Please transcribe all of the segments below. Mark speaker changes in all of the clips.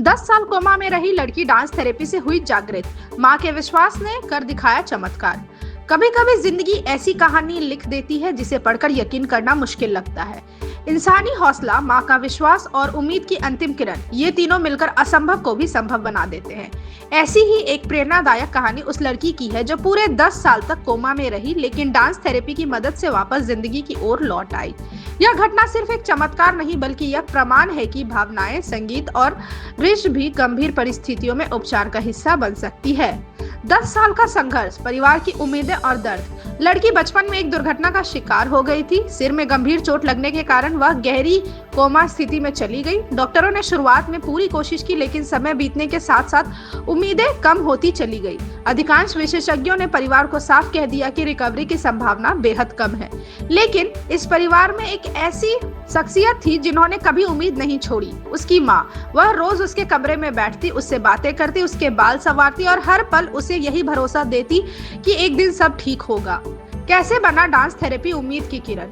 Speaker 1: 10 साल कोमा में रही लड़की डांस थेरेपी से हुई जागृत। मां के विश्वास ने कर दिखाया चमत्कार। कभी कभी जिंदगी ऐसी कहानी लिख देती है जिसे पढ़कर यकीन करना मुश्किल लगता है। इंसानी हौसला, मां का विश्वास और उम्मीद की अंतिम किरण, ये तीनों मिलकर असंभव को भी संभव बना देते हैं। ऐसी ही एक प्रेरणादायक कहानी उस लड़की की है जो पूरे 10 साल तक कोमा में रही, लेकिन डांस थेरेपी की मदद से वापस जिंदगी की ओर लौट आई। यह घटना सिर्फ एक चमत्कार नहीं, बल्कि यह प्रमाण है कि भावनाएं, संगीत और नृत्य भी गंभीर परिस्थितियों में उपचार का हिस्सा बन सकती है। 10 साल का संघर्ष, परिवार की उम्मीदें और दर्द। लड़की बचपन में एक दुर्घटना का शिकार हो गई थी। सिर में गंभीर चोट लगने के कारण वह गहरी कोमा स्थिति में चली गई। डॉक्टरों ने शुरुआत में पूरी कोशिश की, लेकिन समय बीतने के साथ साथ उम्मीदें कम होती चली गई। अधिकांश विशेषज्ञों ने परिवार को साफ कह दिया कि रिकवरी की संभावना बेहद कम है। लेकिन इस परिवार में एक ऐसी शख्सियत थी जिन्होंने कभी उम्मीद नहीं छोड़ी, उसकी माँ। वह रोज उसके कमरे में बैठती, उससे बातें करती, उसके बाल संवारती और हर पल उसे यही भरोसा देती कि एक दिन सब ठीक होगा। कैसे बना डांस थेरेपी उम्मीद की किरण?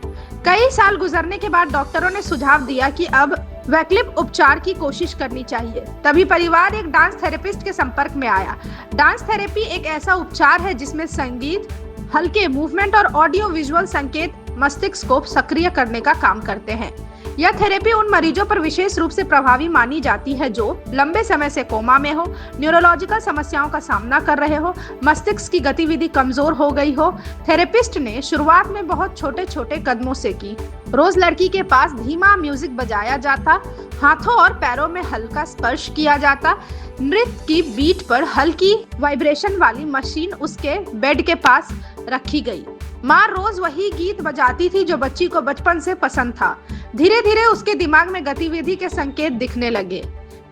Speaker 1: कई साल गुजरने के बाद डॉक्टरों ने सुझाव दिया कि अब वैकल्पिक उपचार की कोशिश करनी चाहिए। तभी परिवार एक डांस थेरेपिस्ट के संपर्क में आया। डांस थेरेपी एक ऐसा उपचार है जिसमें संगीत, हल्के मूवमेंट और ऑडियो विजुअल संकेत मस्तिष्क को सक्रिय करने का काम करते हैं। यह थेरेपी उन मरीजों पर विशेष रूप से प्रभावी मानी जाती है जो लंबे समय से कोमा में हो, न्यूरोलॉजिकल समस्याओं का सामना कर रहे हो, मस्तिष्क की गतिविधि कमजोर हो गई हो। थेरेपिस्ट ने शुरुआत में बहुत छोटे छोटे कदमों से की। रोज लड़की के पास धीमा म्यूजिक बजाया जाता, हाथों और पैरों में हल्का स्पर्श किया जाता। नृत्य की बीट पर हल्की वाइब्रेशन वाली मशीन उसके बेड के पास रखी गई। माँ रोज वही गीत बजाती थी जो बच्ची को बचपन से पसंद था। धीरे धीरे उसके दिमाग में गतिविधि के संकेत दिखने लगे।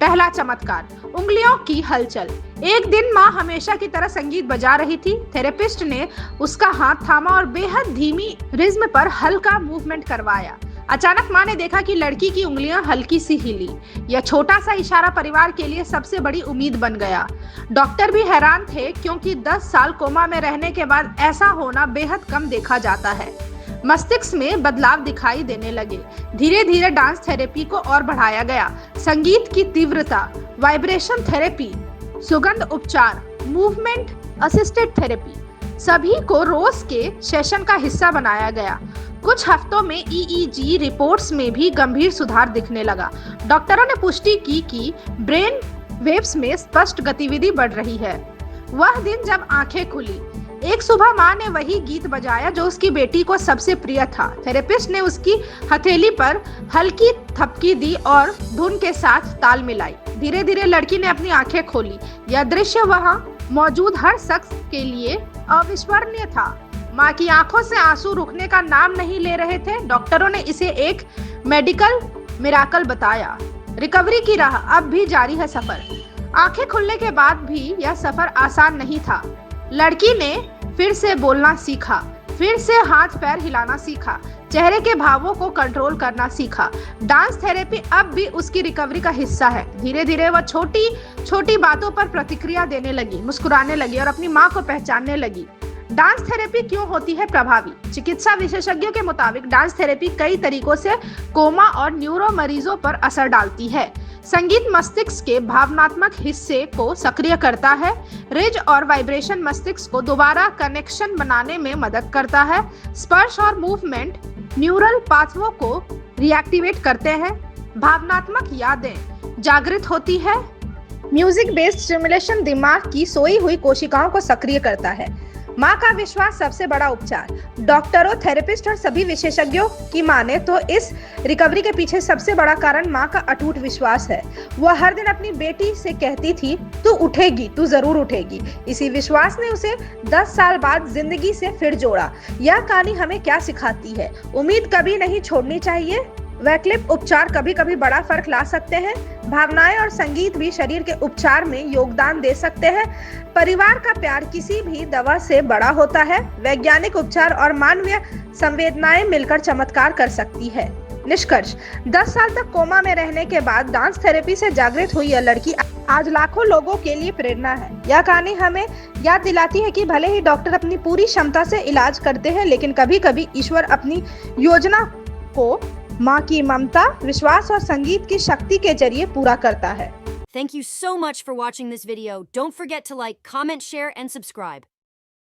Speaker 1: पहला चमत्कार, उंगलियों की हलचल। एक दिन माँ हमेशा की तरह संगीत बजा रही थी। थेरेपिस्ट ने उसका हाथ थामा और बेहद धीमी रिज्म पर हल्का मूवमेंट करवाया। अचानक माँ ने देखा कि लड़की की उंगलियां हल्की सी हिली। यह छोटा सा इशारा परिवार के लिए सबसे बड़ी उम्मीद बन गया। डॉक्टर भी हैरान थे, क्योंकि 10 साल कोमा में रहने के बाद ऐसा होना बेहद कम देखा जाता है। मस्तिष्क में बदलाव दिखाई देने लगे। धीरे धीरे डांस थेरेपी को और बढ़ाया गया। संगीत की तीव्रता, वाइब्रेशन थेरेपी, सुगंध उपचार, मूवमेंट असिस्टेड थेरेपी, सभी को रोज के सेशन का हिस्सा बनाया गया। कुछ हफ्तों में ईईजी रिपोर्ट्स में भी गंभीर सुधार दिखने लगा। डॉक्टरों ने पुष्टि की कि ब्रेन वेव्स में स्पष्ट गतिविधि बढ़ रही है। वह दिन जब आंखें खुली, एक सुबह माँ ने वही गीत बजाया जो उसकी बेटी को सबसे प्रिय था। थेरेपिस्ट ने उसकी हथेली पर हल्की थपकी दी और धुन के साथ ताल मिलाई। धीरे धीरे लड़की ने अपनी आंखें खोली। यह दृश्य वहाँ मौजूद हर शख्स के लिए अविस्मरणीय था। माँ की आंखों से आंसू रुकने का नाम नहीं ले रहे थे। डॉक्टरों ने इसे एक मेडिकल मिराकल बताया। रिकवरी की राह अब भी जारी है सफर। आंखें खुलने के बाद भी यह सफर आसान नहीं था। लड़की ने फिर से बोलना सीखा, फिर से हाथ पैर हिलाना सीखा, चेहरे के भावों को कंट्रोल करना सीखा। डांस थेरेपी अब भी उसकी रिकवरी का हिस्सा है। धीरे धीरे वह छोटी छोटी बातों पर प्रतिक्रिया देने लगी, मुस्कुराने लगी और अपनी माँ को पहचानने लगी। डांस थेरेपी क्यों होती है प्रभावी? चिकित्सा विशेषज्ञों के मुताबिक डांस थेरेपी कई तरीकों से कोमा और न्यूरो मरीजों पर असर डालती है। संगीत मस्तिष्क के भावनात्मक हिस्से को सक्रिय करता है। रिज और वाइब्रेशन मस्तिष्क को दोबारा कनेक्शन बनाने में मदद करता है। स्पर्श और मूवमेंट न्यूरल पाथवों को रिएक्टिवेट करते हैं। भावनात्मक यादें जागृत होती है। म्यूजिक बेस्ड स्टिमुलेशन दिमाग की सोई हुई कोशिकाओं को सक्रिय करता है। माँ का विश्वास सबसे बड़ा उपचार। डॉक्टरों, थेरेपिस्ट और सभी विशेषज्ञों की माने तो इस रिकवरी के पीछे सबसे बड़ा कारण माँ का अटूट विश्वास है। वह हर दिन अपनी बेटी से कहती थी, तू उठेगी, तू जरूर उठेगी। इसी विश्वास ने उसे 10 साल बाद जिंदगी से फिर जोड़ा। यह कहानी हमें क्या सिखाती है? उम्मीद कभी नहीं छोड़नी चाहिए। वैकल्पिक उपचार कभी कभी बड़ा फर्क ला सकते हैं। भावनाएं और संगीत भी शरीर के उपचार में योगदान दे सकते हैं। परिवार का प्यार किसी भी दवा से बड़ा होता है। वैज्ञानिक उपचार और मानवीय संवेदनाएं मिलकर चमत्कार कर सकती है। निष्कर्ष, 10 साल तक कोमा में रहने के बाद डांस थेरेपी से जागृत हुई यह लड़की आज लाखों लोगों के लिए प्रेरणा है। यह कहानी हमें याद दिलाती है कि भले ही डॉक्टर अपनी पूरी क्षमता से इलाज करते हैं, लेकिन कभी कभी ईश्वर अपनी योजना को माँ की ममता, विश्वास और संगीत की शक्ति के जरिए पूरा करता है।
Speaker 2: Thank you so much for watching this video. Don't forget to like, comment, share, and subscribe.